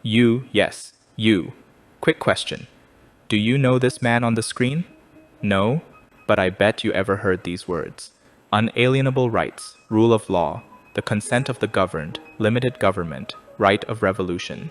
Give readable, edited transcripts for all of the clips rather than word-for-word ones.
Yes, you. Quick question. Do you know this man on the screen? No, but I bet you ever heard these words. Unalienable rights, rule of law, the consent of the governed, limited government, right of revolution.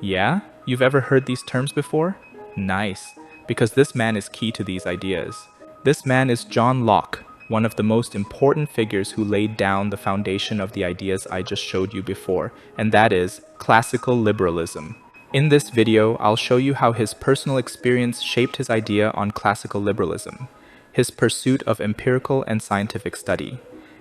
Yeah? You've ever heard these terms before? Nice, because this man is key to these ideas. This man is John Locke, one of the most important figures who laid down the foundation of the ideas I just showed you before, and that is classical liberalism. In this video, I'll show you how his personal experience shaped his idea on classical liberalism, his pursuit of empirical and scientific study,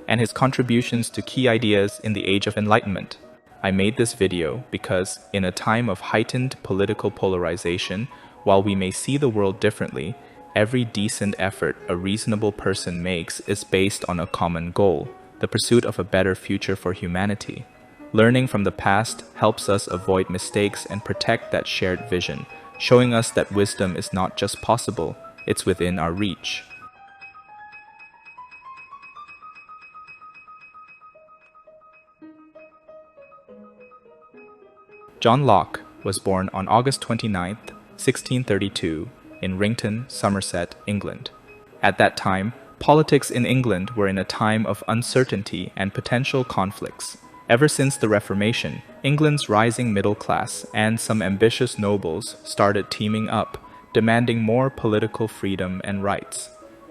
and his contributions to key ideas in the Age of Enlightenment. I made this video because, in a time of heightened political polarization, while we may see the world differently, every decent effort a reasonable person makes is based on a common goal, the pursuit of a better future for humanity. Learning from the past helps us avoid mistakes and protect that shared vision, showing us that wisdom is not just possible, it's within our reach. John Locke was born on August 29, 1632, in Rington, Somerset, England. At that time, politics in England were in a time of uncertainty and potential conflicts. Ever since the Reformation, England's rising middle class and some ambitious nobles started teaming up, demanding more political freedom and rights.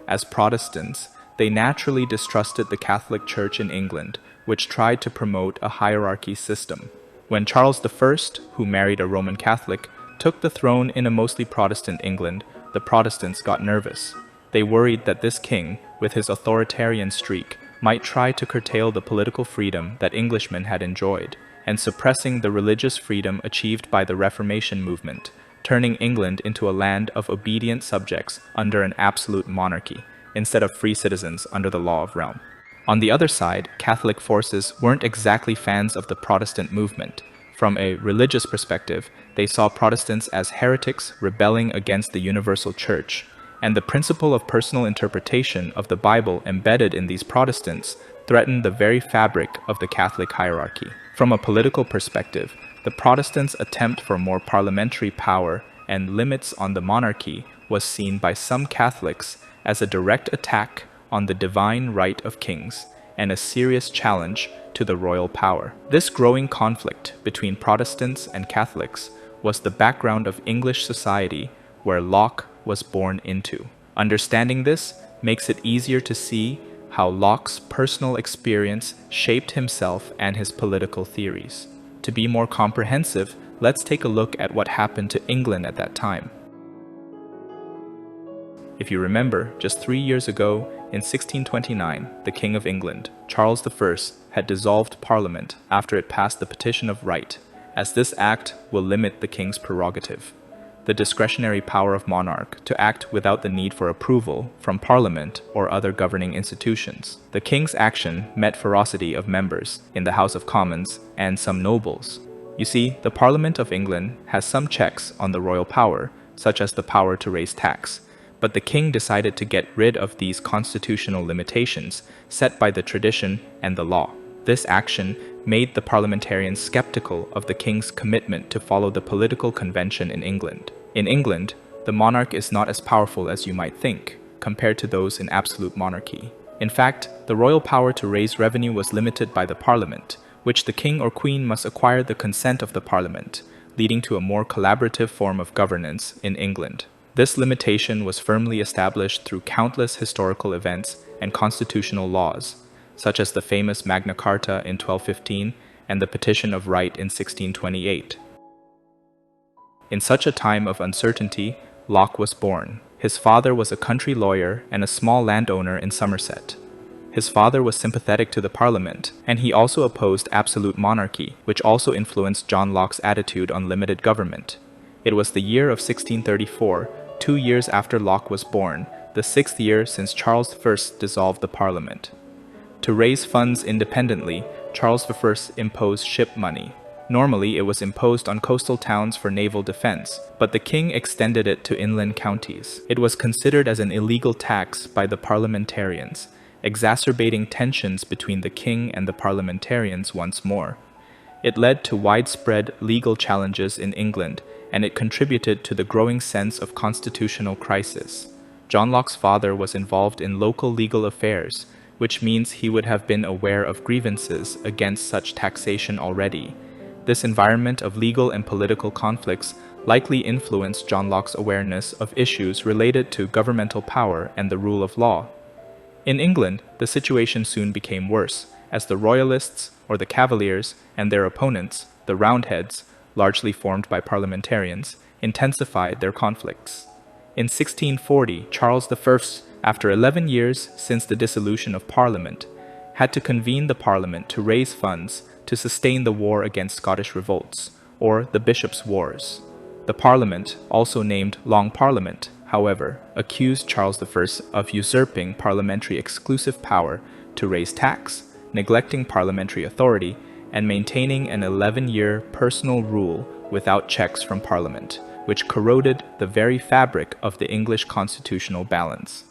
As Protestants, they naturally distrusted the Catholic Church in England, which tried to promote a hierarchy system. When Charles I, who married a Roman Catholic, took the throne in a mostly Protestant England, the Protestants got nervous. They worried that this king, with his authoritarian streak, might try to curtail the political freedom that Englishmen had enjoyed, and suppressing the religious freedom achieved by the Reformation movement, turning England into a land of obedient subjects under an absolute monarchy, instead of free citizens under the law of realm. On the other side, Catholic forces weren't exactly fans of the Protestant movement. From a religious perspective, they saw Protestants as heretics rebelling against the universal church, and the principle of personal interpretation of the Bible embedded in these Protestants threatened the very fabric of the Catholic hierarchy. From a political perspective, the Protestants' attempt for more parliamentary power and limits on the monarchy was seen by some Catholics as a direct attack on the divine right of kings and a serious challenge to the royal power. This growing conflict between Protestants and Catholics was the background of English society where Locke was born into. Understanding this makes it easier to see how Locke's personal experience shaped himself and his political theories. To be more comprehensive, let's take a look at what happened to England at that time. If you remember, just 3 years ago, in 1629, the King of England, Charles I, had dissolved Parliament after it passed the Petition of Right, as this act will limit the king's prerogative, the discretionary power of monarch to act without the need for approval from Parliament or other governing institutions. The king's action met ferocity of members in the House of Commons and some nobles. You see, the Parliament of England has some checks on the royal power, such as the power to raise tax, but the king decided to get rid of these constitutional limitations set by the tradition and the law. This action made the parliamentarians skeptical of the king's commitment to follow the political convention in England. In England, the monarch is not as powerful as you might think, compared to those in absolute monarchy. In fact, the royal power to raise revenue was limited by the parliament, which the king or queen must acquire the consent of the parliament, leading to a more collaborative form of governance in England. This limitation was firmly established through countless historical events and constitutional laws, such as the famous Magna Carta in 1215 and the Petition of Right in 1628. In such a time of uncertainty, Locke was born. His father was a country lawyer and a small landowner in Somerset. His father was sympathetic to the Parliament, and he also opposed absolute monarchy, which also influenced John Locke's attitude on limited government. It was the year of 1634, 2 years after Locke was born, the 6th year since Charles I dissolved the Parliament. To raise funds independently, Charles I imposed ship money. Normally, it was imposed on coastal towns for naval defense, but the king extended it to inland counties. It was considered as an illegal tax by the parliamentarians, exacerbating tensions between the king and the parliamentarians once more. It led to widespread legal challenges in England, and it contributed to the growing sense of constitutional crisis. John Locke's father was involved in local legal affairs, which means he would have been aware of grievances against such taxation already. This environment of legal and political conflicts likely influenced John Locke's awareness of issues related to governmental power and the rule of law. In England, the situation soon became worse, as the Royalists, or the Cavaliers, and their opponents, the Roundheads, largely formed by parliamentarians, intensified their conflicts. In 1640, Charles I, after 11 years since the dissolution of Parliament, had to convene the Parliament to raise funds to sustain the war against Scottish revolts, or the Bishops' Wars. The Parliament, also named Long Parliament, however, accused Charles I of usurping parliamentary exclusive power to raise tax, neglecting parliamentary authority, and maintaining an 11-year personal rule without checks from Parliament, which corroded the very fabric of the English constitutional balance.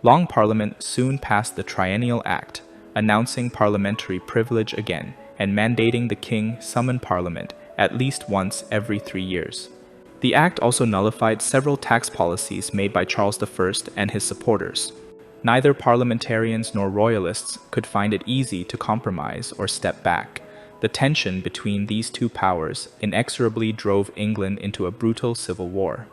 Long Parliament soon passed the Triennial Act, announcing parliamentary privilege again and mandating the king summon Parliament at least once every 3 years. The act also nullified several tax policies made by Charles I and his supporters. Neither parliamentarians nor royalists could find it easy to compromise or step back. The tension between these two powers inexorably drove England into a brutal civil war.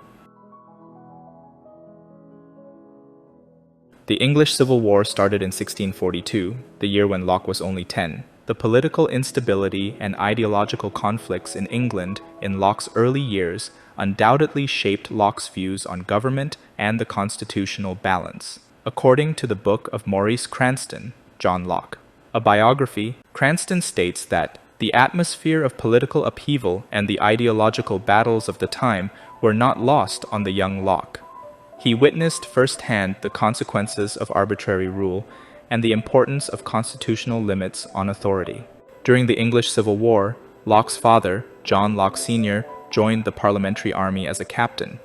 The English Civil War started in 1642, the year when Locke was only 10. The political instability and ideological conflicts in England in Locke's early years undoubtedly shaped Locke's views on government and the constitutional balance. According to the book of Maurice Cranston, John Locke, a biography, Cranston states that the atmosphere of political upheaval and the ideological battles of the time were not lost on the young Locke. He witnessed firsthand the consequences of arbitrary rule and the importance of constitutional limits on authority. During the English Civil War, Locke's father, John Locke Sr., joined the parliamentary army as a captain.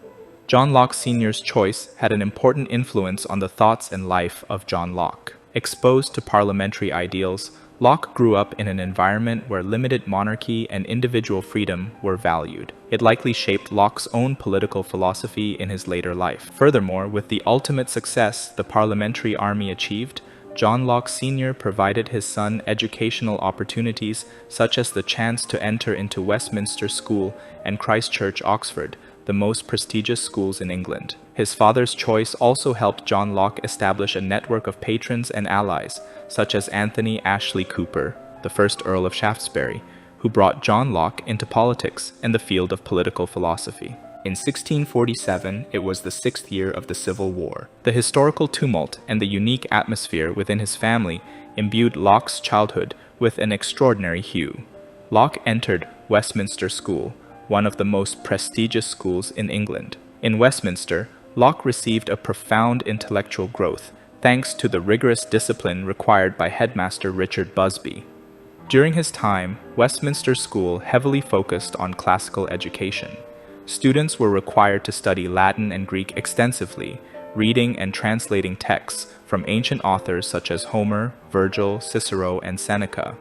John Locke Sr.'s choice had an important influence on the thoughts and life of John Locke. Exposed to parliamentary ideals, Locke grew up in an environment where limited monarchy and individual freedom were valued. It likely shaped Locke's own political philosophy in his later life. Furthermore, with the ultimate success the parliamentary army achieved, John Locke Sr. provided his son educational opportunities such as the chance to enter into Westminster School and Christ Church, Oxford, the most prestigious schools in England. His father's choice also helped John Locke establish a network of patrons and allies, such as Anthony Ashley Cooper, the first Earl of Shaftesbury, who brought John Locke into politics and the field of political philosophy. In 1647, it was the 6th year of the Civil War. The historical tumult and the unique atmosphere within his family imbued Locke's childhood with an extraordinary hue. Locke entered Westminster School, one of the most prestigious schools in England. In Westminster, Locke received a profound intellectual growth, thanks to the rigorous discipline required by headmaster Richard Busby. During his time, Westminster School heavily focused on classical education. Students were required to study Latin and Greek extensively, reading and translating texts from ancient authors such as Homer, Virgil, Cicero, and Seneca.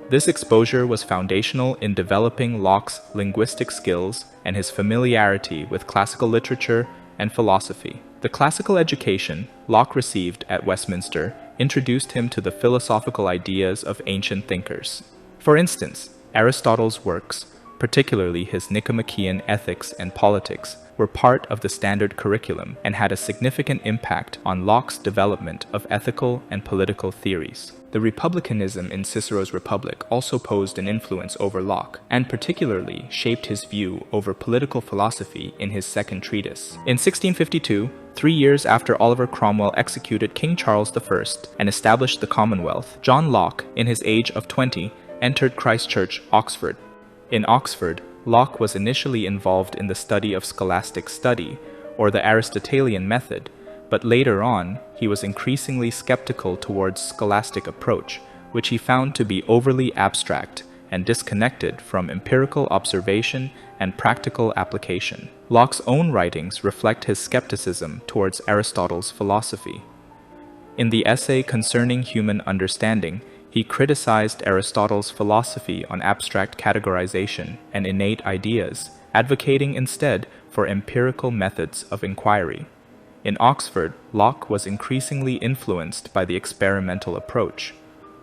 This exposure was foundational in developing Locke's linguistic skills and his familiarity with classical literature and philosophy. The classical education Locke received at Westminster introduced him to the philosophical ideas of ancient thinkers. For instance, Aristotle's works, particularly his Nicomachean Ethics and Politics, were part of the standard curriculum and had a significant impact on Locke's development of ethical and political theories. The republicanism in Cicero's Republic also posed an influence over Locke, and particularly shaped his view over political philosophy in his second treatise. In 1652, 3 years after Oliver Cromwell executed King Charles I and established the Commonwealth, John Locke, in his age of 20, entered Christ Church, Oxford. In Oxford, Locke was initially involved in the study of scholastic study, or the Aristotelian method, but later on, he was increasingly skeptical towards scholastic approach, which he found to be overly abstract and disconnected from empirical observation and practical application. Locke's own writings reflect his skepticism towards Aristotle's philosophy. In the essay Concerning Human Understanding, he He criticized Aristotle's philosophy on abstract categorization and innate ideas, advocating instead for empirical methods of inquiry. In Oxford, Locke was increasingly influenced by the experimental approach.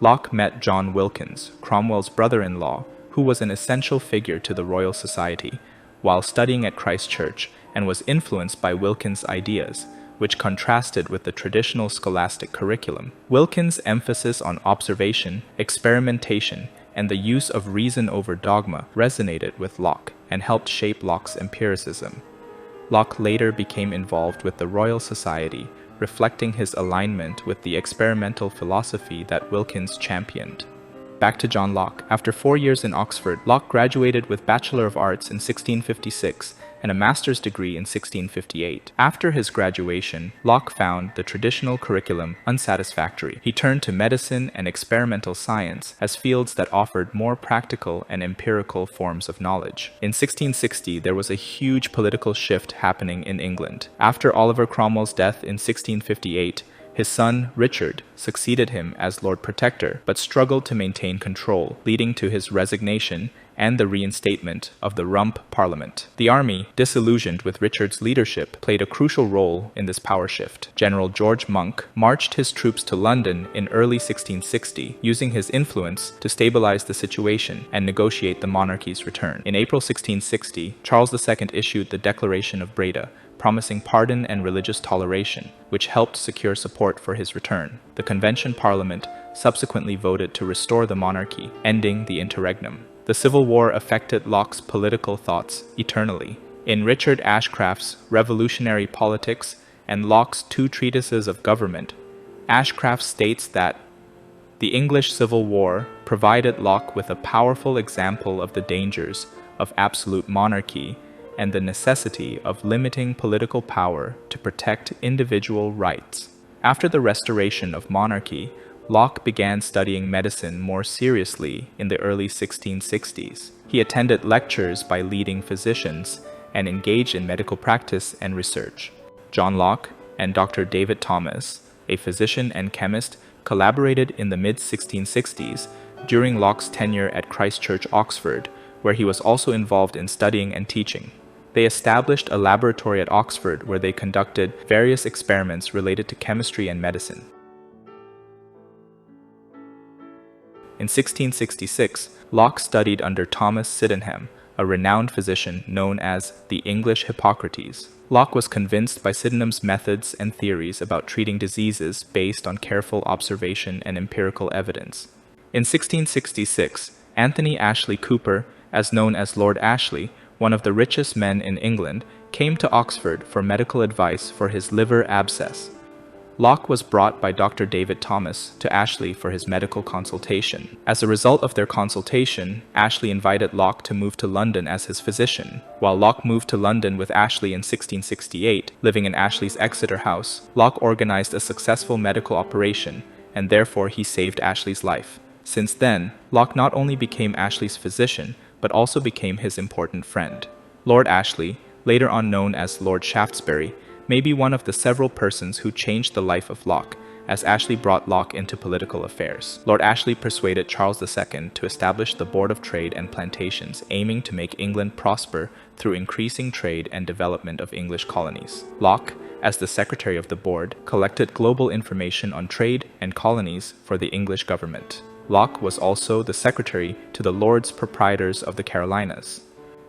Locke met John Wilkins, Cromwell's brother-in-law, who was an essential figure to the Royal Society, while studying at Christ Church, and was influenced by Wilkins' ideas, which contrasted with the traditional scholastic curriculum. Wilkins' emphasis on observation, experimentation, and the use of reason over dogma resonated with Locke and helped shape Locke's empiricism. Locke later became involved with the Royal Society, reflecting his alignment with the experimental philosophy that Wilkins championed. Back to John Locke. After 4 years in Oxford, Locke graduated with Bachelor of Arts in 1656 and a master's degree in 1658. After his graduation, Locke found the traditional curriculum unsatisfactory. He turned to medicine and experimental science as fields that offered more practical and empirical forms of knowledge. In 1660, there was a huge political shift happening in England. After Oliver Cromwell's death in 1658, his son, Richard, succeeded him as Lord Protector, but struggled to maintain control, leading to his resignation and the reinstatement of the Rump Parliament. The army, disillusioned with Richard's leadership, played a crucial role in this power shift. General George Monk marched his troops to London in early 1660, using his influence to stabilize the situation and negotiate the monarchy's return. In April 1660, Charles II issued the Declaration of Breda, promising pardon and religious toleration, which helped secure support for his return. The Convention Parliament subsequently voted to restore the monarchy, ending the interregnum. The Civil War affected Locke's political thoughts eternally. In Richard Ashcraft's Revolutionary Politics and Locke's two treatises of government, Ashcraft states that the English Civil War provided Locke with a powerful example of the dangers of absolute monarchy and the necessity of limiting political power to protect individual rights. After the restoration of monarchy, Locke began studying medicine more seriously in the early 1660s. He attended lectures by leading physicians and engaged in medical practice and research. John Locke and Dr. David Thomas, a physician and chemist, collaborated in the mid-1660s during Locke's tenure at Christ Church, Oxford, where he was also involved in studying and teaching. They established a laboratory at Oxford where they conducted various experiments related to chemistry and medicine. In 1666, Locke studied under Thomas Sydenham, a renowned physician known as the English Hippocrates. Locke was convinced by Sydenham's methods and theories about treating diseases based on careful observation and empirical evidence. In 1666, Anthony Ashley Cooper, as known as Lord Ashley, one of the richest men in England, came to Oxford for medical advice for his liver abscess. Locke was brought by Dr. David Thomas to Ashley for his medical consultation. As a result of their consultation, Ashley invited Locke to move to London as his physician. While Locke moved to London with Ashley in 1668, living in Ashley's Exeter house, Locke organized a successful medical operation, and therefore he saved Ashley's life. Since then, Locke not only became Ashley's physician, but also became his important friend. Lord Ashley, later on known as Lord Shaftesbury, may be one of the several persons who changed the life of Locke, as Ashley brought Locke into political affairs. Lord Ashley persuaded Charles II to establish the Board of Trade and Plantations, aiming to make England prosper through increasing trade and development of English colonies. Locke, as the secretary of the board, collected global information on trade and colonies for the English government. Locke was also the secretary to the Lords Proprietors of the Carolinas.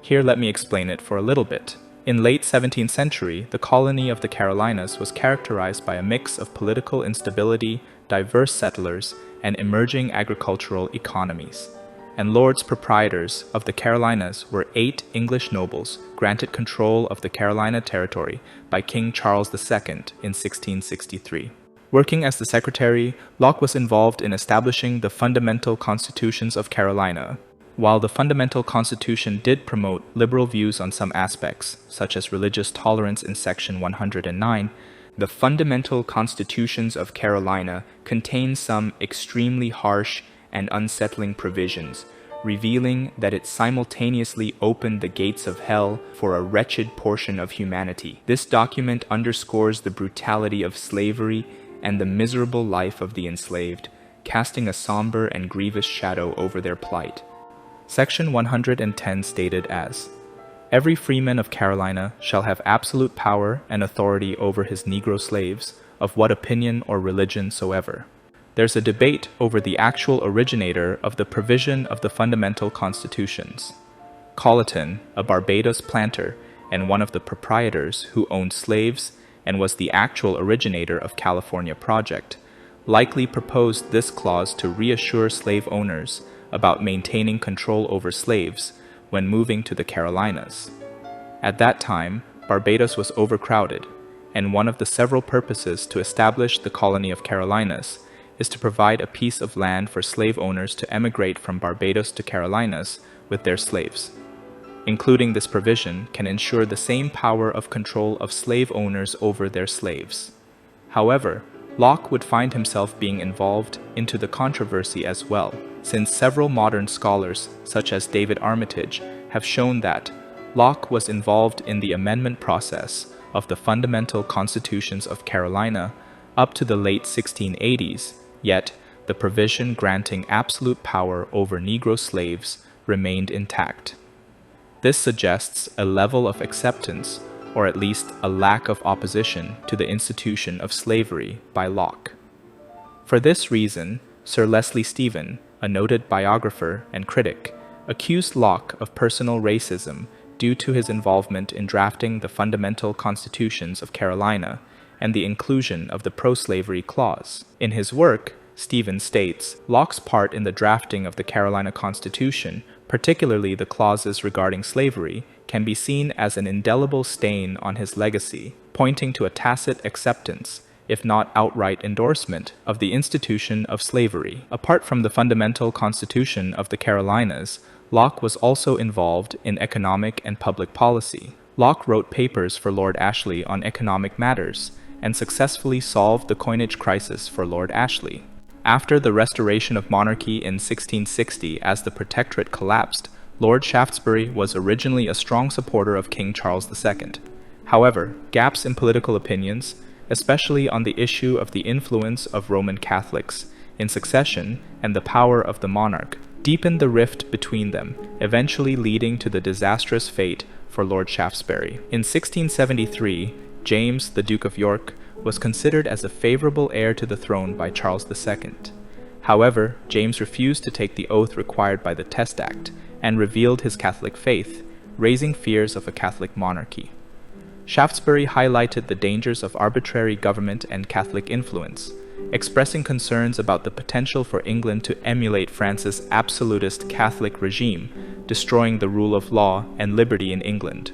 Here let me explain it for a little bit. In late 17th century, the colony of the Carolinas was characterized by a mix of political instability, diverse settlers, and emerging agricultural economies. And Lords Proprietors of the Carolinas were 8 English nobles granted control of the Carolina territory by King Charles II in 1663. Working as the secretary, Locke was involved in establishing the fundamental constitutions of Carolina. While the fundamental constitution did promote liberal views on some aspects, such as religious tolerance in Section 109, the fundamental constitutions of Carolina contain some extremely harsh and unsettling provisions, revealing that it simultaneously opened the gates of hell for a wretched portion of humanity. This document underscores the brutality of slavery and the miserable life of the enslaved, casting a somber and grievous shadow over their plight. Section 110 stated as, "Every freeman of Carolina shall have absolute power and authority over his Negro slaves, of what opinion or religion soever." There's a debate over the actual originator of the provision of the fundamental constitutions. Colleton, a Barbados planter and one of the proprietors who owned slaves and was the actual originator of California Project, likely proposed this clause to reassure slave owners about maintaining control over slaves when moving to the Carolinas. At that time, Barbados was overcrowded, and one of the several purposes to establish the colony of Carolinas is to provide a piece of land for slave owners to emigrate from Barbados to Carolinas with their slaves. Including this provision can ensure the same power of control of slave owners over their slaves. However, Locke would find himself being involved into the controversy as well, since several modern scholars, such as David Armitage, have shown that Locke was involved in the amendment process of the fundamental constitutions of Carolina up to the late 1680s, yet the provision granting absolute power over Negro slaves remained intact. This suggests a level of acceptance, or at least a lack of opposition to the institution of slavery by Locke. For this reason, Sir Leslie Stephen, a noted biographer and critic, accused Locke of personal racism due to his involvement in drafting the fundamental constitutions of Carolina and the inclusion of the pro-slavery clause. In his work, Stephen states, Locke's part in the drafting of the Carolina Constitution, particularly the clauses regarding slavery, can be seen as an indelible stain on his legacy, pointing to a tacit acceptance, if not outright endorsement, of the institution of slavery. Apart from the fundamental constitution of the Carolinas, Locke was also involved in economic and public policy. Locke wrote papers for Lord Ashley on economic matters and successfully solved the coinage crisis for Lord Ashley. After the restoration of monarchy in 1660 as the Protectorate collapsed, Lord Shaftesbury was originally a strong supporter of King Charles II. However, gaps in political opinions, especially on the issue of the influence of Roman Catholics in succession and the power of the monarch, deepened the rift between them, eventually leading to the disastrous fate for Lord Shaftesbury. In 1673, James, the Duke of York, was considered as a favorable heir to the throne by Charles II. However, James refused to take the oath required by the Test Act and revealed his Catholic faith, raising fears of a Catholic monarchy. Shaftesbury highlighted the dangers of arbitrary government and Catholic influence, expressing concerns about the potential for England to emulate France's absolutist Catholic regime, destroying the rule of law and liberty in England.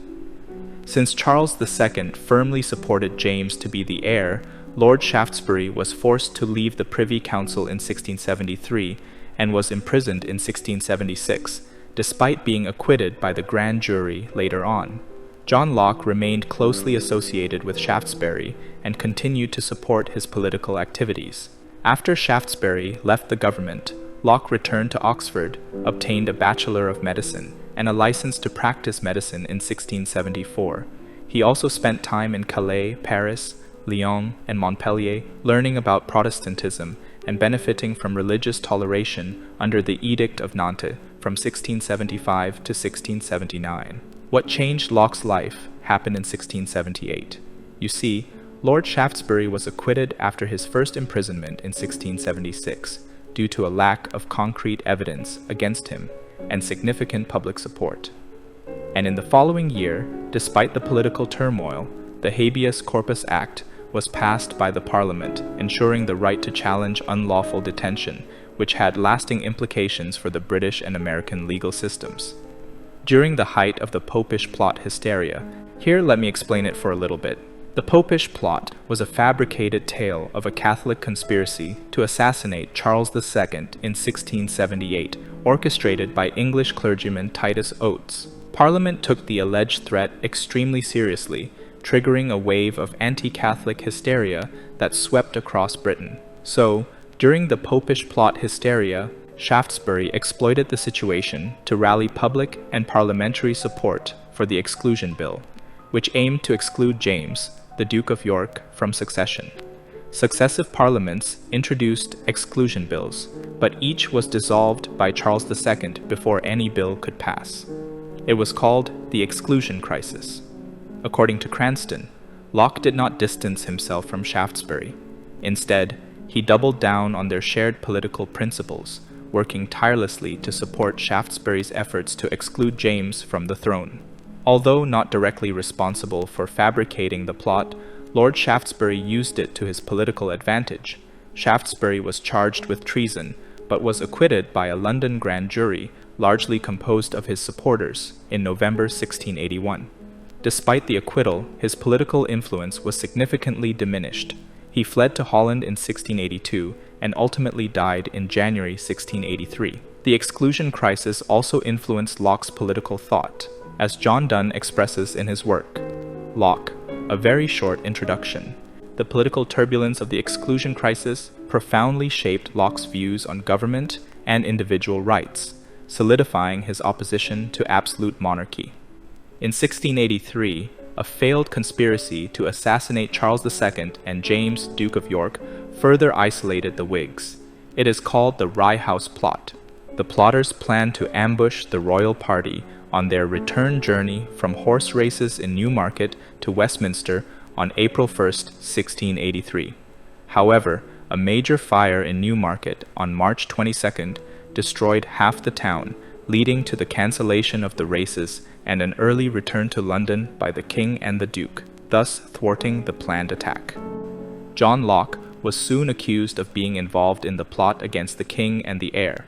Since Charles II firmly supported James to be the heir, Lord Shaftesbury was forced to leave the Privy Council in 1673 and was imprisoned in 1676, despite being acquitted by the grand jury later on. John Locke remained closely associated with Shaftesbury and continued to support his political activities. After Shaftesbury left the government, Locke returned to Oxford, obtained a Bachelor of Medicine, and a license to practice medicine in 1674. He also spent time in Calais, Paris, Lyon, and Montpellier, learning about Protestantism and benefiting from religious toleration under the Edict of Nantes from 1675 to 1679. What changed Locke's life happened in 1678. You see, Lord Shaftesbury was acquitted after his first imprisonment in 1676 due to a lack of concrete evidence against him and significant public support. And in the following year, despite the political turmoil, the Habeas Corpus Act was passed by the Parliament, ensuring the right to challenge unlawful detention, which had lasting implications for the British and American legal systems. During the height of the Popish plot hysteria, here let me explain it for a little bit. The Popish plot was a fabricated tale of a Catholic conspiracy to assassinate Charles II in 1678, orchestrated by English clergyman Titus Oates. Parliament took the alleged threat extremely seriously, triggering a wave of anti-Catholic hysteria that swept across Britain. So, during the Popish plot hysteria, Shaftesbury exploited the situation to rally public and parliamentary support for the Exclusion Bill, which aimed to exclude James, the Duke of York, from succession. Successive parliaments introduced exclusion bills, but each was dissolved by Charles II before any bill could pass. It was called the exclusion crisis. According to Cranston, Locke did not distance himself from Shaftesbury. Instead, he doubled down on their shared political principles, working tirelessly to support Shaftesbury's efforts to exclude James from the throne. Although not directly responsible for fabricating the plot, Lord Shaftesbury used it to his political advantage. Shaftesbury was charged with treason, but was acquitted by a London grand jury, largely composed of his supporters, in November 1681. Despite the acquittal, his political influence was significantly diminished. He fled to Holland in 1682 and ultimately died in January 1683. The exclusion crisis also influenced Locke's political thought, as John Donne expresses in his work, Locke, a very short introduction. The political turbulence of the exclusion crisis profoundly shaped Locke's views on government and individual rights, solidifying his opposition to absolute monarchy. In 1683, a failed conspiracy to assassinate Charles II and James, Duke of York, further isolated the Whigs. It is called the Rye House Plot. The plotters planned to ambush the royal party on their return journey from horse races in Newmarket to Westminster on April 1, 1683. However, a major fire in Newmarket on March 22 destroyed half the town, leading to the cancellation of the races and an early return to London by the king and the duke, thus thwarting the planned attack. John Locke was soon accused of being involved in the plot against the king and the heir.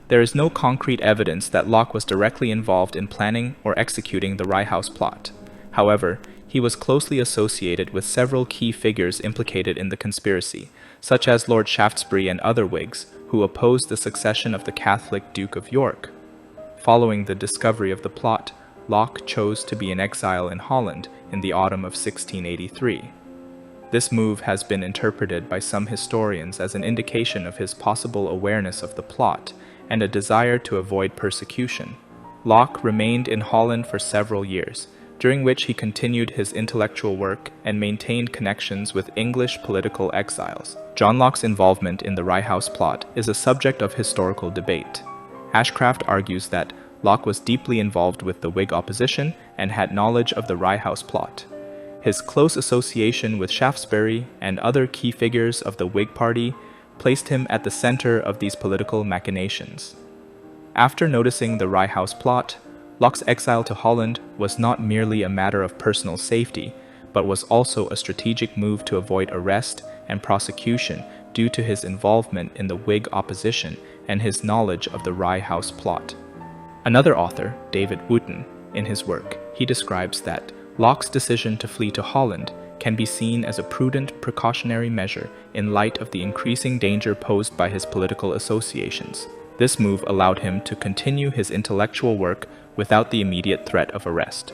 There is no concrete evidence that Locke was directly involved in planning or executing the Rye House plot. However, he was closely associated with several key figures implicated in the conspiracy, such as Lord Shaftesbury and other Whigs who opposed the succession of the Catholic Duke of York. Following the discovery of the plot, Locke chose to be in exile in Holland in the autumn of 1683. This move has been interpreted by some historians as an indication of his possible awareness of the plot and a desire to avoid persecution. Locke remained in Holland for several years, during which he continued his intellectual work and maintained connections with English political exiles. John Locke's involvement in the Rye House plot is a subject of historical debate. Ashcraft argues that Locke was deeply involved with the Whig opposition and had knowledge of the Rye House plot. His close association with Shaftesbury and other key figures of the Whig party placed him at the center of these political machinations. After noticing the Rye House plot, Locke's exile to Holland was not merely a matter of personal safety, but was also a strategic move to avoid arrest and prosecution due to his involvement in the Whig opposition and his knowledge of the Rye House plot. Another author, David Wootton, in his work, he describes that Locke's decision to flee to Holland can be seen as a prudent precautionary measure in light of the increasing danger posed by his political associations. This move allowed him to continue his intellectual work without the immediate threat of arrest.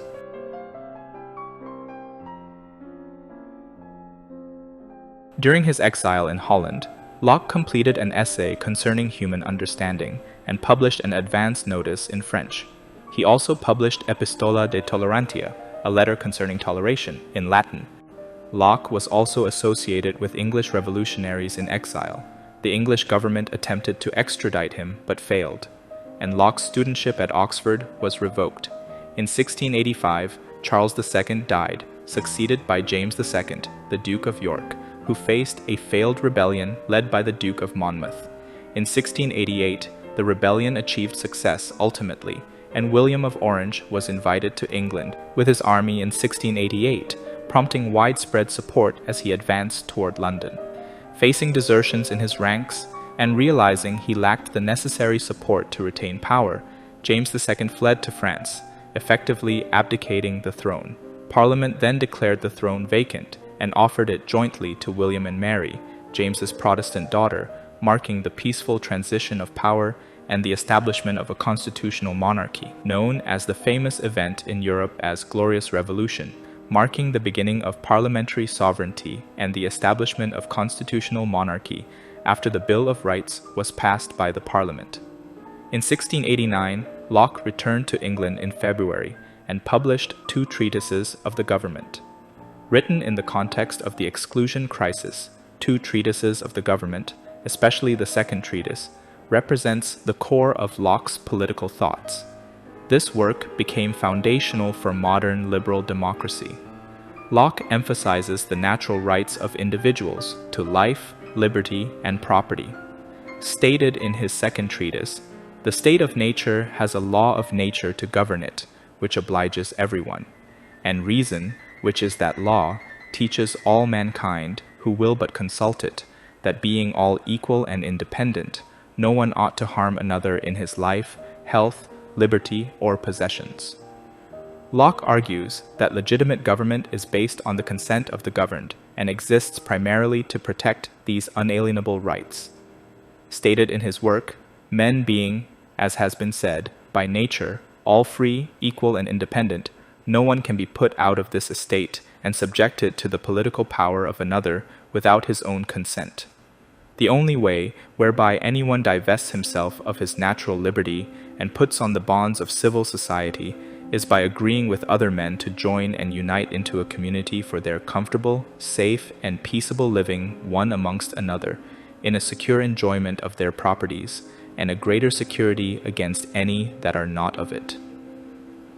During his exile in Holland, Locke completed an essay concerning human understanding and published an advance notice in French. He also published Epistola de Tolerantia, a letter concerning toleration, in Latin. Locke was also associated with English revolutionaries in exile. The English government attempted to extradite him but failed, and Locke's studentship at Oxford was revoked. In 1685, Charles II died, succeeded by James II, the Duke of York, who faced a failed rebellion led by the Duke of Monmouth. In 1688, the rebellion achieved success ultimately, and William of Orange was invited to England with his army in 1688, prompting widespread support as he advanced toward London. Facing desertions in his ranks, and realizing he lacked the necessary support to retain power, James II fled to France, effectively abdicating the throne. Parliament then declared the throne vacant and offered it jointly to William and Mary, James's Protestant daughter, marking the peaceful transition of power and the establishment of a constitutional monarchy, known as the famous event in Europe as Glorious Revolution, marking the beginning of parliamentary sovereignty and the establishment of constitutional monarchy after the Bill of Rights was passed by the Parliament. In 1689, Locke returned to England in February and published 2 treatises of the government. Written in the context of the exclusion crisis, two treatises of the government, especially the second treatise, represents the core of Locke's political thoughts. This work became foundational for modern liberal democracy. Locke emphasizes the natural rights of individuals to life, liberty, and property. Stated in his second treatise, the state of nature has a law of nature to govern it, which obliges everyone, and reason, which is that law, teaches all mankind, who will but consult it, that being all equal and independent, no one ought to harm another in his life, health, liberty, or possessions. Locke argues that legitimate government is based on the consent of the governed and exists primarily to protect these unalienable rights. Stated in his work, men being, as has been said, by nature, all free, equal, and independent, no one can be put out of this estate and subjected to the political power of another without his own consent. The only way whereby anyone divests himself of his natural liberty and puts on the bonds of civil society is by agreeing with other men to join and unite into a community for their comfortable, safe, and peaceable living one amongst another, in a secure enjoyment of their properties, and a greater security against any that are not of it.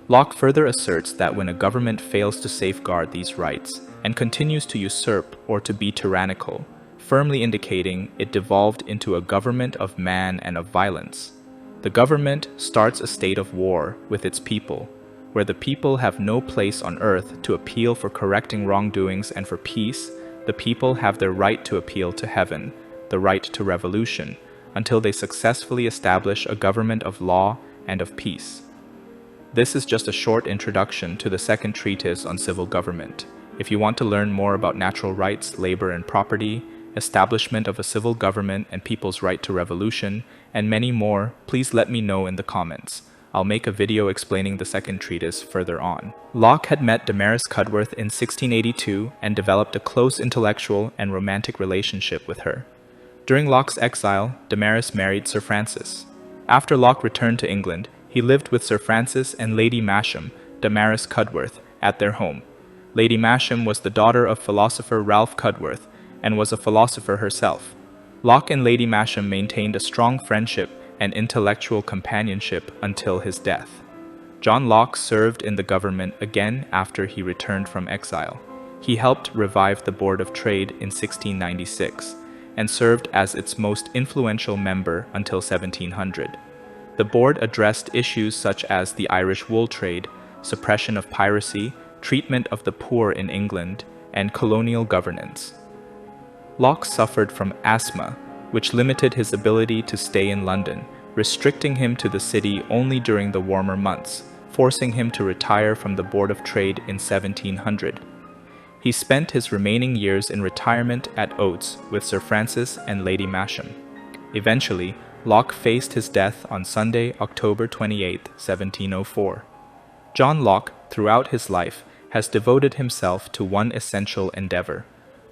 Locke further asserts that when a government fails to safeguard these rights and continues to usurp or to be tyrannical, firmly indicating it devolved into a government of man and of violence, the government starts a state of war with its people, where the people have no place on earth to appeal for correcting wrongdoings and for peace. The people have their right to appeal to heaven, the right to revolution, until they successfully establish a government of law and of peace. This is just a short introduction to the second treatise on civil government. If you want to learn more about natural rights, labor and property, establishment of a civil government and people's right to revolution, and many more, please let me know in the comments. I'll make a video explaining the second treatise further on. Locke had met Damaris Cudworth in 1682 and developed a close intellectual and romantic relationship with her. During Locke's exile, Damaris married Sir Francis. After Locke returned to England, he lived with Sir Francis and Lady Masham, Damaris Cudworth, at their home. Lady Masham was the daughter of philosopher Ralph Cudworth and was a philosopher herself. Locke and Lady Masham maintained a strong friendship and intellectual companionship until his death. John Locke served in the government again after he returned from exile. He helped revive the Board of Trade in 1696 and served as its most influential member until 1700. The board addressed issues such as the Irish wool trade, suppression of piracy, treatment of the poor in England, and colonial governance. Locke suffered from asthma, which limited his ability to stay in London, restricting him to the city only during the warmer months, forcing him to retire from the Board of Trade in 1700. He spent his remaining years in retirement at Oates with Sir Francis and Lady Masham. Eventually, Locke faced his death on Sunday, October 28, 1704. John Locke, throughout his life, has devoted himself to one essential endeavor: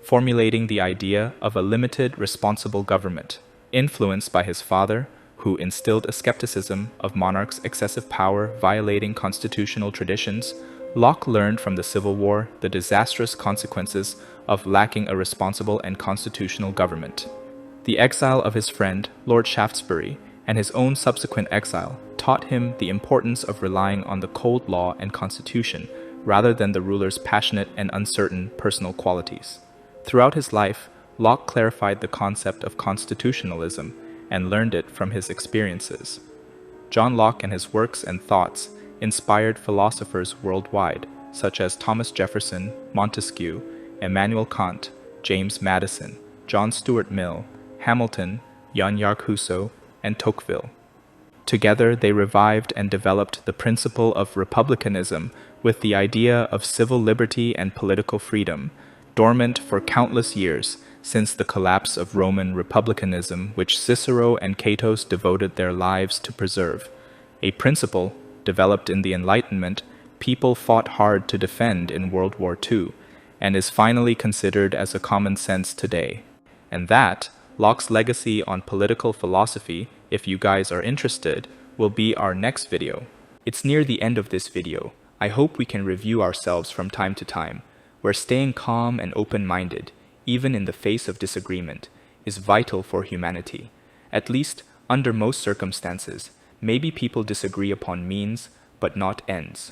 formulating the idea of a limited, responsible government. Influenced by his father, who instilled a skepticism of monarchs' excessive power violating constitutional traditions, Locke learned from the Civil War the disastrous consequences of lacking a responsible and constitutional government. The exile of his friend, Lord Shaftesbury, and his own subsequent exile taught him the importance of relying on the cold law and constitution rather than the ruler's passionate and uncertain personal qualities. Throughout his life, Locke clarified the concept of constitutionalism and learned it from his experiences. John Locke and his works and thoughts inspired philosophers worldwide, such as Thomas Jefferson, Montesquieu, Immanuel Kant, James Madison, John Stuart Mill, Hamilton, Jean-Jacques Rousseau, and Tocqueville. Together, they revived and developed the principle of republicanism with the idea of civil liberty and political freedom, dormant for countless years since the collapse of Roman republicanism, which Cicero and Cato devoted their lives to preserve. A principle, developed in the Enlightenment, people fought hard to defend in World War II, and is finally considered as a common sense today. And that, Locke's legacy on political philosophy, if you guys are interested, will be our next video. It's near the end of this video. I hope we can review ourselves from time to time. We're staying calm and open-minded, even in the face of disagreement, is vital for humanity. At least, under most circumstances, maybe people disagree upon means, but not ends.